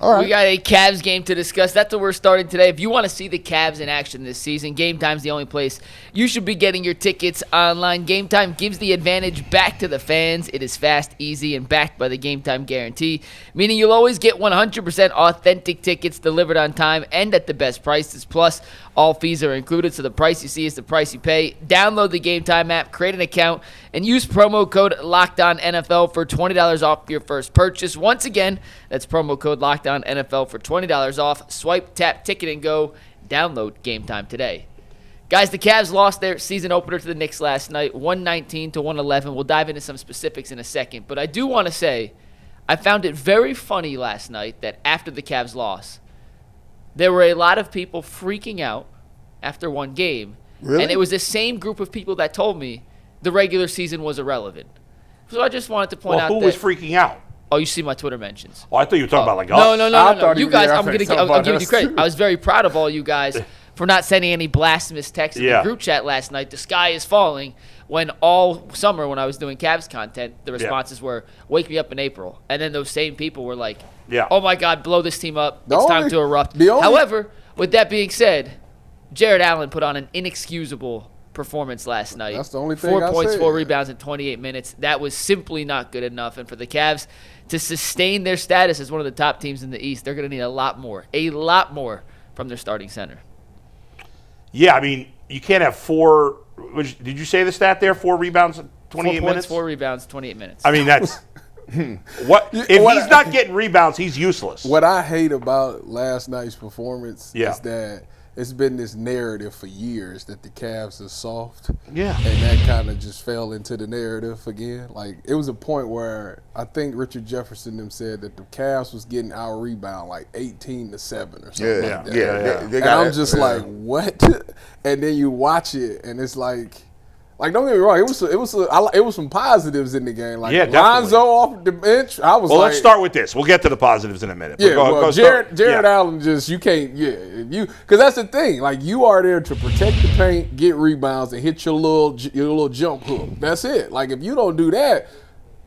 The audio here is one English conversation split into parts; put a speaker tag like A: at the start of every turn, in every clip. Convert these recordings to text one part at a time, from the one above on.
A: All right.
B: We got a Cavs game to discuss. That's what we're starting today. If you want to see the Cavs in action this season, Game Time's the only place you should be getting your tickets online. Game Time gives the advantage back to the fans. It is fast, easy, and backed by the Game Time guarantee, meaning you'll always get 100% authentic tickets delivered on time and at the best prices. Plus, all fees are included, so the price you see is the price you pay. Download the Game Time app, create an account, and use promo code LOCKEDONNFL for $20 off your first purchase. Once again, that's promo code LOCKEDONNFL for $20 off. Swipe, tap, ticket, and go. Download Game Time today. Guys, the Cavs lost their season opener to the Knicks last night, 119-111. We'll dive into some specifics in a second, but I do want to say I found it very funny last night that after the Cavs loss, there were a lot of people freaking out after one game.
A: Really?
B: And it was the same group of people that told me the regular season was irrelevant. So I just wanted to point out
C: who was freaking out?
B: Oh, you see my Twitter mentions.
C: Oh, I thought you were talking about like
B: No.
C: us.
B: You guys, I'm giving you credit. I was very proud of all you guys for not sending any blasphemous texts in the group chat last night. The sky is falling. When all summer when I was doing Cavs content, the responses were, wake me up in April. And then those same people were like, oh my God, blow this team up. It's time to erupt. However, with that being said, Jarrett Allen put on an inexcusable performance last night.
A: That's the only thing
B: 4
A: I
B: points,
A: said.
B: 4 rebounds in 28 minutes. That was simply not good enough. And for the Cavs to sustain their status as one of the top teams in the East, they're going to need a lot more from their starting center.
C: Yeah, I mean, you can't have four. Did you say the stat there? 4 rebounds in 28
B: 4
C: minutes?
B: points, 4 rebounds, 28 minutes.
C: I mean, that's what if he's not getting rebounds, he's useless.
A: What I hate about last night's performance
C: Yeah.
A: is that it's been this narrative for years that the Cavs are soft.
C: Yeah.
A: And that kind of just fell into the narrative again. Like, it was a point where I think Richard Jefferson them said that the Cavs was getting our rebound like 18-7 or something like that.
C: Yeah.
A: And I'm just like, what? And then you watch it, and it's like don't get me wrong, it was some positives in the game. Like Lonzo off the bench, I was
C: let's start with this. We'll get to the positives in a minute.
A: Yeah, Jarrett Allen just because that's the thing. Like, you are there to protect the paint, get rebounds, and hit your little jump hook. That's it. Like, if you don't do that,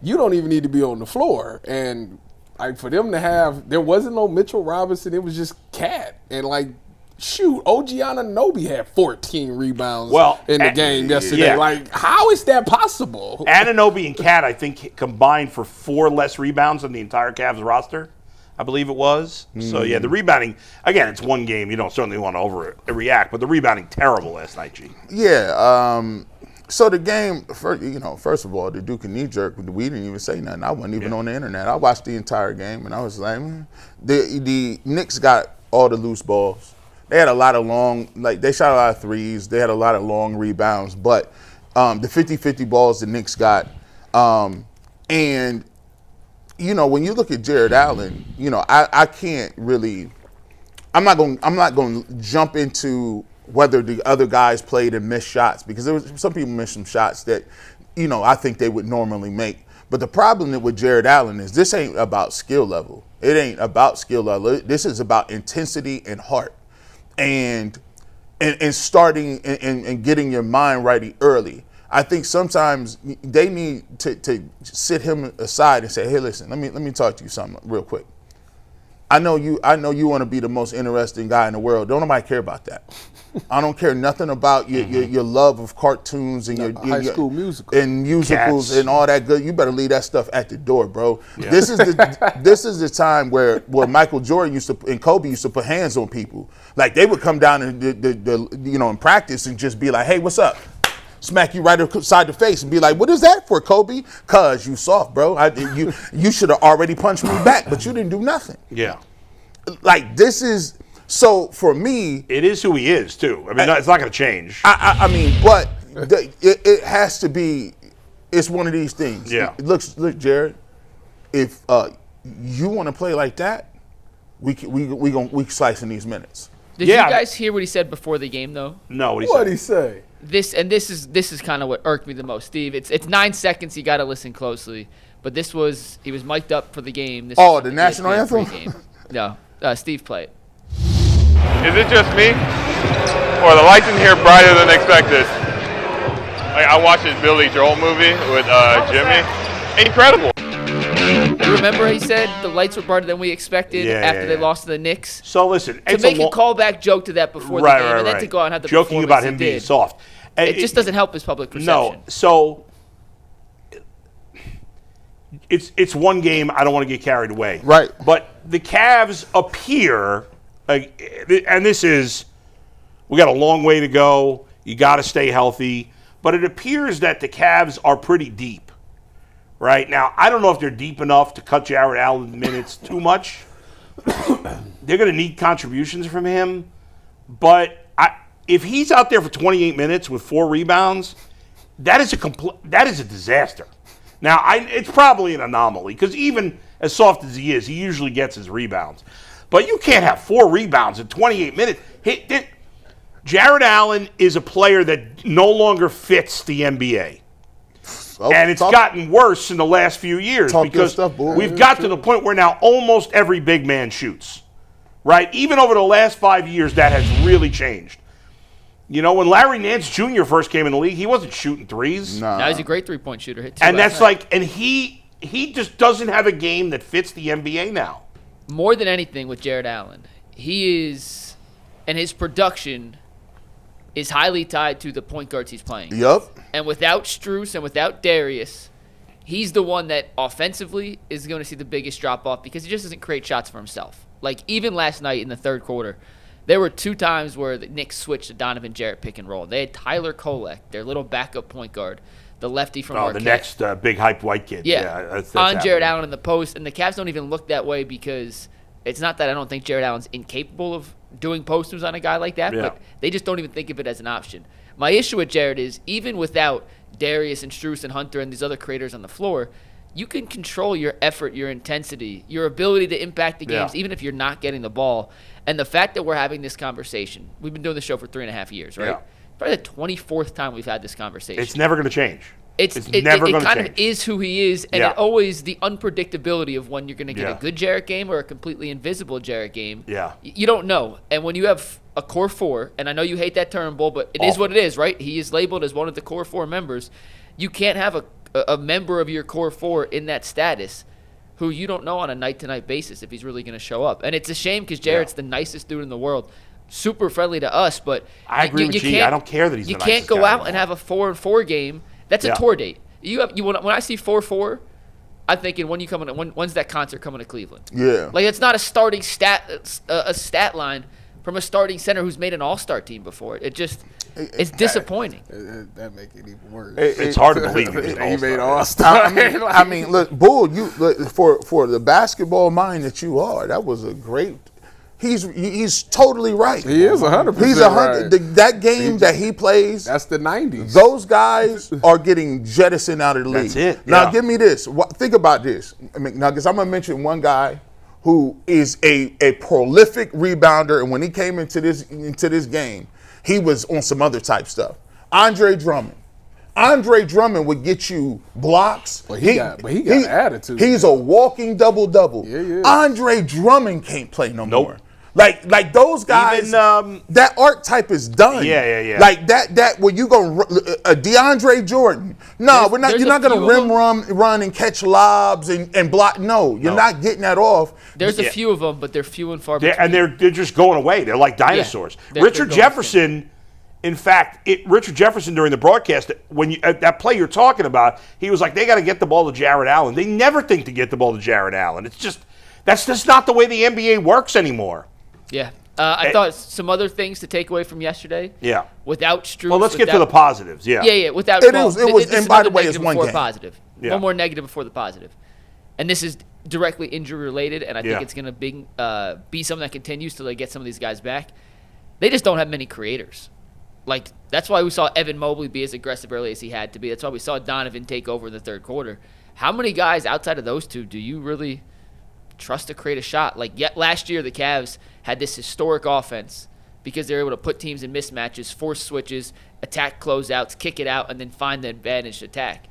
A: you don't even need to be on the floor. And like, for them to have, there wasn't no Mitchell Robinson. It was just Cat and shoot, OG Anunoby had 14 rebounds in the game yesterday.
C: Yeah.
A: Like, how is that possible?
C: Anunoby and Cat, I think, combined for 4 less rebounds than the entire Cavs roster, I believe it was. So, the rebounding, again, it's one game. You don't certainly want to overreact, but the rebounding, terrible last night, G.
D: Yeah, so the game, first of all, the Duke and knee-jerk, we didn't even say nothing. I wasn't even on the internet. I watched the entire game, and I was like, the Knicks got all the loose balls. They had a lot of they shot a lot of threes. They had a lot of long rebounds. But the 50-50 balls the Knicks got, and, when you look at Jarrett Allen, I can't really – I'm not going to jump into whether the other guys played and missed shots, because there was some people missed some shots that, I think they would normally make. But the problem with Jarrett Allen is this ain't about skill level. It ain't about skill level. This is about intensity and heart. And starting and getting your mind right early. I think sometimes they need to sit him aside and say, "Hey, listen, let me talk to you something real quick. I know you want to be the most interesting guy in the world. Don't nobody care about that. I don't care nothing about your love of cartoons and your
A: high school musical
D: and musicals
C: Cats.
D: And all that good. You better leave that stuff at the door, bro. Yeah. This is the time where Michael Jordan and Kobe used to put hands on people. Like, they would come down and in practice and just be like, "Hey, what's up?" Smack you right upside the face and be like, "What is that for, Kobe?" "Cause you soft, bro. You should have already punched me back, but you didn't do nothing."
C: Yeah.
D: Like, this is. So for me,
C: it is who he is too. I mean, it's not going to change.
D: I mean, but it has to be. It's one of these things.
C: Yeah.
D: Look, Jared. If you want to play like that, we slicing these minutes.
B: Did you guys hear what he said before the game, though?
C: No.
A: What did he say?
B: This is kind of what irked me the most, Steve. It's 9 seconds. You got to listen closely. But he was mic'd up for the game.
D: The national anthem.
B: No, Steve, play it.
E: Is it just me, or the lights in here brighter than expected? Like, I watched this Billy Joel movie with Jimmy. Incredible.
B: Remember he said the lights were brighter than we expected after they lost to the Knicks?
C: So listen,
B: to make a callback joke to that before the game and then to go out and have the
C: joking about him being soft.
B: It just doesn't help his public perception.
C: No, so it's one game. I don't want to get carried away.
D: Right.
C: But the Cavs appear, and this is, we got a long way to go. You got to stay healthy. But it appears that the Cavs are pretty deep. Right? Now, I don't know if they're deep enough to cut Jarrett Allen minutes too much. They're going to need contributions from him. But if he's out there for 28 minutes with 4 rebounds, that is a disaster. Now, it's probably an anomaly because even as soft as he is, he usually gets his rebounds. But you can't have 4 rebounds in 28 minutes. Jarrett Allen is a player that no longer fits the NBA. And it's gotten worse in the last few years because we've got to the point where now almost every big man shoots, right? Even over the last 5 years, that has really changed. You know, when Larry Nance Jr. first came in the league, he wasn't shooting threes.
B: Now he's a great three-point shooter. Hit 2
C: and that's
B: last night.
C: and he just doesn't have a game that fits the NBA now.
B: More than anything with Jarrett Allen, he is, and his production is highly tied to the point guards he's playing.
D: Yep.
B: And without Strus and without Darius, he's the one that offensively is going to see the biggest drop-off because he just doesn't create shots for himself. Like, even last night in the third quarter, there were 2 times where the Knicks switched to Donovan Jarrett pick and roll. They had Tyler Kolek, their little backup point guard, the lefty from Marquette.
C: The next big hyped white kid.
B: Yeah,
C: that's
B: on Jarrett
C: happening.
B: Allen in the post. And the Cavs don't even look that way because it's not that I don't think Jarrett Allen's incapable of doing post moves on a guy like that, but they just don't even think of it as an option. My issue with Jarrett is even without Darius and Strus and Hunter and these other creators on the floor, you can control your effort, your intensity, your ability to impact the games, even if you're not getting the ball. And the fact that we're having this conversation, we've been doing the show for 3.5 years, right?
C: Yeah.
B: Probably the 24th time we've had this conversation.
C: It's never going to change.
B: It kind of is who he is, and it always the unpredictability of when you're going to get a good Jarrett game or a completely invisible Jarrett game.
C: Yeah.
B: You don't know. And when you have a core 4, and I know you hate that term, Bull, but it is what it is, right? He is labeled as one of the core 4 members. You can't have a member of your core 4 in that status who you don't know on a night-to-night basis if he's really going to show up. And it's a shame because Jarrett's the nicest dude in the world. Super friendly to us, but
C: I agree with you. I don't care that he's the nicest guy.
B: You can't go out and have a 4-4 game. That's a tour date. When I see 4-4, I'm thinking when's that concert coming to Cleveland?
D: Yeah.
B: Like it's not a starting stat line from a starting center who's made an all-star team before. It's disappointing.
A: That make it even worse.
C: It's hard to believe
A: he made all-star.
D: I mean, look, Bull, for the basketball mind that you are, that was a great. He's totally right.
A: He is 100%.
D: He's 100.
A: Right.
D: That game that he plays.
A: That's the 90s.
D: Those guys are getting jettisoned out of the league.
C: That's it.
D: Now, give me this. Think about this. Now, because I'm going to mention one guy who is a prolific rebounder, and when he came into this game, he was on some other type stuff. Andre Drummond. Andre Drummond would get you blocks.
A: But he got an attitude.
D: He's a walking double-double.
A: Yeah.
D: Andre Drummond can't play no more. Like those guys,
C: even,
D: that archetype is done.
C: Yeah.
D: Like that when you go DeAndre Jordan. No, we're not. You're not going to run and catch lobs and block. No, you're not getting that off.
B: There's a few of them, but they're few and far between.
C: And they're just going away. They're like dinosaurs. Richard Jefferson. In fact, Richard Jefferson during the broadcast, that play you're talking about, he was like, they got to get the ball to Jarrett Allen. They never think to get the ball to Jarrett Allen. That's just not the way the NBA works anymore.
B: Yeah. I thought some other things to take away from yesterday.
C: Yeah.
B: Without Strus.
C: Well, let's get to the positives. Yeah.
B: Yeah. Without
D: it was. And by the way, it's one game.
B: Positive.
C: Yeah.
B: One more negative before the positive. And this is directly injury related, and I think it's going to be something that continues till they get some of these guys back. They just don't have many creators. Like, that's why we saw Evan Mobley be as aggressive early as he had to be. That's why we saw Donovan take over in the third quarter. How many guys outside of those two do you really trust to create a shot? Like, last year the Cavs had this historic offense because they were able to put teams in mismatches, force switches, attack closeouts, kick it out, and then find the advantaged attack.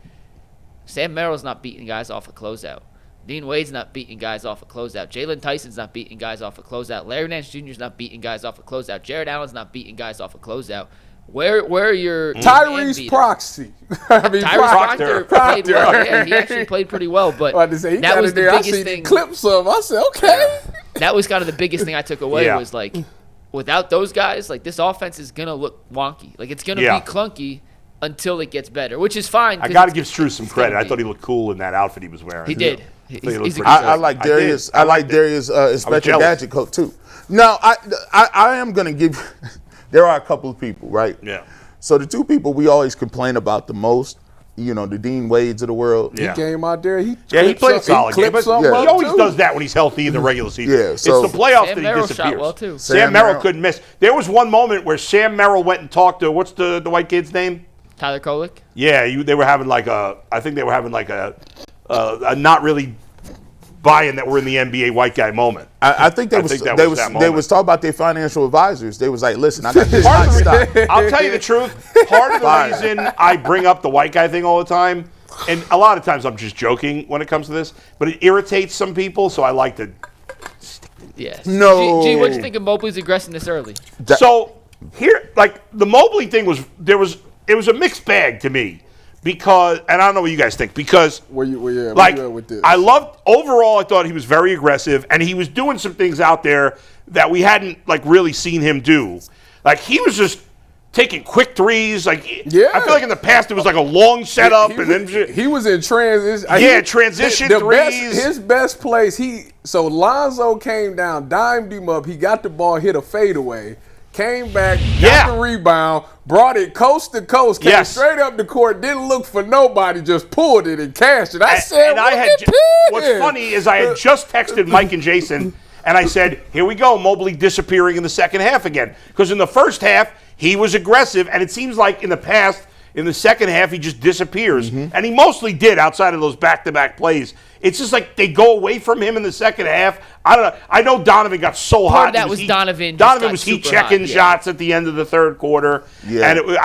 B: Sam Merrill's not beating guys off a closeout. Dean Wade's not beating guys off a closeout. Jalen Tyson's not beating guys off a closeout. Larry Nance Jr.'s not beating guys off a closeout. Jarrett Allen's not beating guys off a closeout. Where are your
A: Tyrese Proxy? I mean,
B: Tyrese Proctor played well. Yeah, he actually played pretty well. But that was the biggest thing.
A: Clips of. I said, okay.
B: That was kind of the biggest thing I took away was like, without those guys, like this offense is gonna look wonky. Like it's gonna be clunky until it gets better, which is fine.
C: I got to give Strus some credit. I thought he looked cool in that outfit he was wearing.
B: He did.
D: I like Darius. I like Darius' Special Gadget coat too. No, I am gonna give. There are a couple of people, right?
C: Yeah.
D: So the two people we always complain about the most, the Dean Wades of the world.
A: He came out there. He
C: played solid game, but he always does that when he's healthy in the regular season.
D: Yeah, so
C: it's the playoffs
B: Sam
C: that
B: Merrill
C: he disappears.
B: shot well too.
C: Sam Merrill couldn't miss. There was one moment where Sam Merrill went and talked to what's the white kid's name?
B: Tyler Kolek.
C: Yeah, they were having like a not really buying that we're in the NBA white guy moment.
D: I think they was talking about their financial advisors. They was like, listen, I got this hot stock.
C: I'll tell you the truth. Part of the reason I bring up the white guy thing all the time, and a lot of times I'm just joking when it comes to this, but it irritates some people, so I like to.
B: Yes.
D: No.
B: G, what'd you think of Mobley's aggressiveness early?
C: So here, like the Mobley thing it was a mixed bag to me. Because, and I don't know what you guys think, because
A: where you at with this?
C: Overall, I thought he was very aggressive, and he was doing some things out there that we hadn't, like, really seen him do. Like, he was just taking quick threes. Like, I feel like in the past, it was like a long setup, and then
A: he was in transition.
C: Transition threes.
A: His best place, so Lonzo came down, dimed him up, he got the ball, hit a fadeaway. Came back, got the rebound, brought it coast to coast, came straight up the court, didn't look for nobody, just pulled it and cashed it.
C: What's funny is I had just texted Mike and Jason, and I said, here we go, Mobley disappearing in the second half again. Because in the first half, he was aggressive, and it seems like in the past, in the second half, he just disappears. Mm-hmm. And he mostly did outside of those back-to-back plays. It's just like they go away from him in the second half. I don't know. I know Donovan got so hot.
B: Part of that was Donovan.
C: Donovan was heat-checking shots at the end of the third quarter.
D: Yeah.
C: And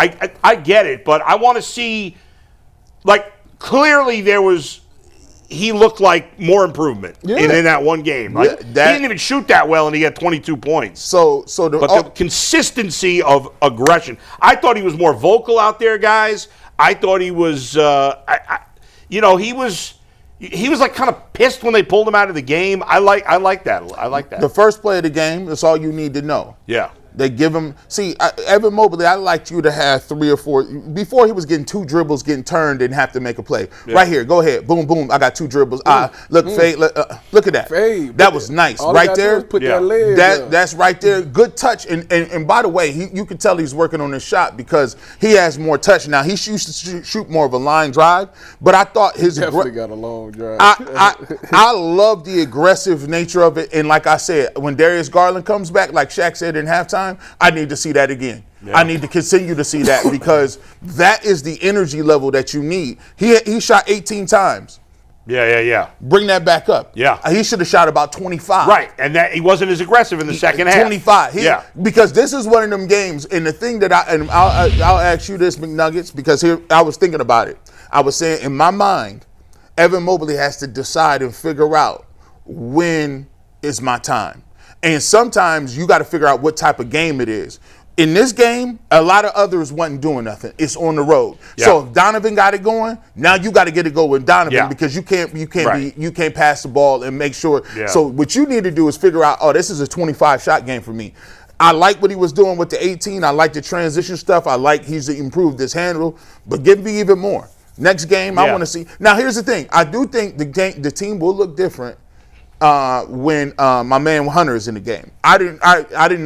C: I get it, but I want to see, like, clearly he looked like more improvement in that one game. Like, he didn't even shoot that well, and he had 22 points. But the consistency of aggression. I thought he was more vocal out there, guys. I thought he was, he was like kind of pissed when they pulled him out of the game. I like that. I like that.
D: The first play of the game, that's all you need to know.
C: Yeah.
D: They give him, Evan Mobley, I liked you to have 3 or 4, before he was getting 2 dribbles, getting turned and have to make a play. Yeah. Right here, go ahead, boom, boom, I got 2 dribbles. Fade, look at that.
A: Fade.
D: That was nice.
A: All
D: right there.
A: Put that leg
D: that's right there. Good touch. And by the way, you can tell he's working on his shot because he has more touch. Now, he used to shoot more of a line drive, but I thought his
A: definitely got a long drive.
D: I love the aggressive nature of it. And like I said, when Darius Garland comes back, like Shaq said in halftime, I need to see that again. Yeah. I need to continue to see that because that is the energy level that you need. He shot 18 times.
C: Yeah.
D: Bring that back up.
C: Yeah.
D: He should have shot about 25.
C: Right, and that he wasn't as aggressive in the second half.
D: 25. Because this is one of them games, and the thing that I'll ask you this, McNuggets, because here I was thinking about it. I was saying in my mind, Evan Mobley has to decide and figure out when is my time. And sometimes you got to figure out what type of game it is. In this game, a lot of others wasn't doing nothing. It's on the road. Yeah. So if Donovan got it going, now you got to get it going with Donovan because you can't pass the ball and make sure. Yeah. So what you need to do is figure out, this is a 25-shot game for me. I like what he was doing with the 18. I like the transition stuff. I like he's improved his handle, but give me even more. Next game, I want to see. Now here's the thing. I do think the team will look different when my man Hunter is in the game. I didn't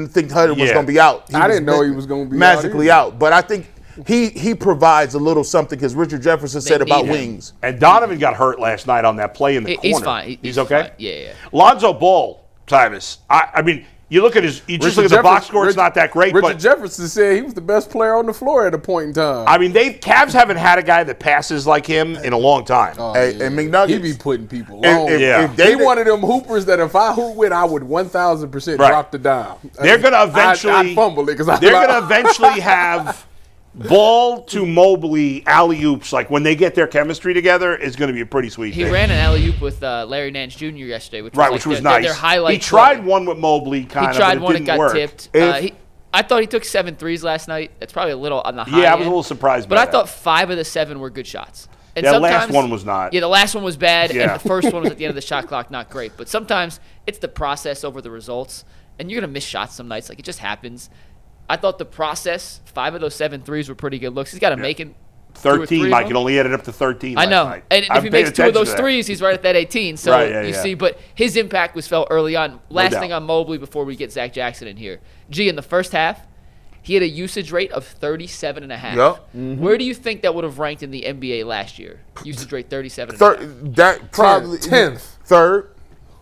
D: think Hunter was going to be out.
A: I didn't know he was going to be
D: magically out. But I think he provides a little something because Richard Jefferson said about wings.
C: And Donovan got hurt last night on that play in the corner.
B: He's fine.
C: He's okay?
B: Fine. Yeah.
C: Lonzo Ball, Tyvis. I mean, you look at the box score, it's not that great.
A: Richard Jefferson said he was the best player on the floor at a point in time.
C: I mean, Cavs haven't had a guy that passes like him in a long time.
D: And McNuggets.
A: He be putting people on. If they one of them hoopers that if I hoop with, I would 1,000% drop the dime.
C: They're going to eventually
A: I'd fumble it because
C: they're going to eventually have Ball to Mobley alley-oops, like when they get their chemistry together, is going to be a pretty sweet thing.
B: He ran an alley-oop with Larry Nance Jr. yesterday, which was
C: nice.
B: Their highlight.
C: He tried one with Mobley,
B: He tried one, it got tipped. I thought he took 7 threes last night. That's probably a little on the high
C: Yeah, I
B: end.
C: was a little surprised by
B: But I
C: that.
B: thought 5 of the 7 were good shots. And
C: Yeah, the last
B: sometimes-
C: one was not.
B: Yeah, the last one was bad,
C: Yeah.
B: and the first one was at the end of the shot clock, not great. But sometimes it's the process over the results, and you're going to miss shots some nights. Like, it just happens. I thought the process, 5 of those 7 threes were pretty good looks. He's got to make it.
C: 13, Mike. It only added up to 13
B: I know.
C: last night.
B: And if
C: I've
B: he
C: paid
B: makes 2 of
C: attention
B: those
C: to that.
B: threes, he's right at that 18. So
C: Right, yeah,
B: you
C: yeah.
B: see, but his impact was felt early on. Last
C: doubt.
B: thing on Mobley before we get Zach Jackson in here. In the first half, he had a usage rate of 37.5.
D: Yup.
B: Where do you think that would have ranked in the NBA last year? Usage rate 37.5.
D: That probably
A: 10th.
D: third.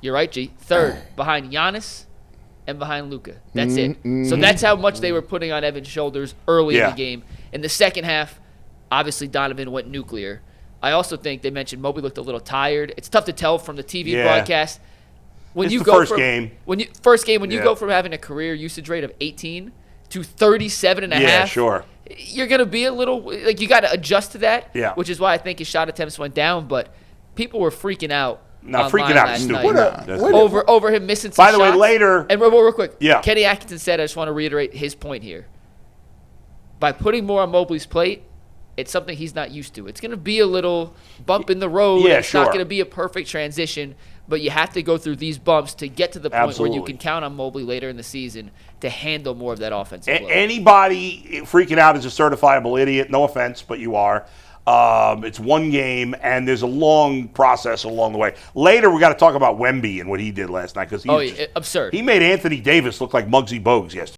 B: You're right, G. Third, behind Giannis and behind Luka. That's it. So that's how much they were putting on Evan's shoulders early in
C: Yeah.
B: the game. In the second half, obviously Donovan went nuclear. I also think they mentioned Mobley looked a little tired. It's tough to tell from the TV
C: Yeah.
B: broadcast. When
C: It's
B: you
C: the
B: go
C: first
B: from,
C: game.
B: When you
C: Yeah.
B: go from having a career usage rate of 18 to 37.5.
C: Yeah, sure.
B: You're going to be a little like you got to adjust to that,
C: Yeah.
B: which is why I think his shot attempts went down, but people were freaking out.
C: No,
B: online
C: freaking out
B: last
C: is stupid.
B: night.
C: That's-
B: Over him missing some
C: By the way,
B: shots.
C: later-
B: And real quick.
C: Yeah.
B: Kenny Atkinson said, I just want to reiterate his point here. By putting more on Mobley's plate, it's something he's not used to. It's going to be a little bump in the road.
C: Yeah,
B: It's not
C: sure.
B: going to be a perfect transition, but you have to go through these bumps to get to the point where you
C: Absolutely.
B: can count on Mobley later in the season to handle more of that offensive load.
C: Anybody freaking out is a certifiable idiot. No offense, but you are. It's one game, and there's a long process along the way. Later, we got to talk about Wemby and what he did last night because
B: Absurd.
C: he made Anthony Davis look like Muggsy Bogues yesterday.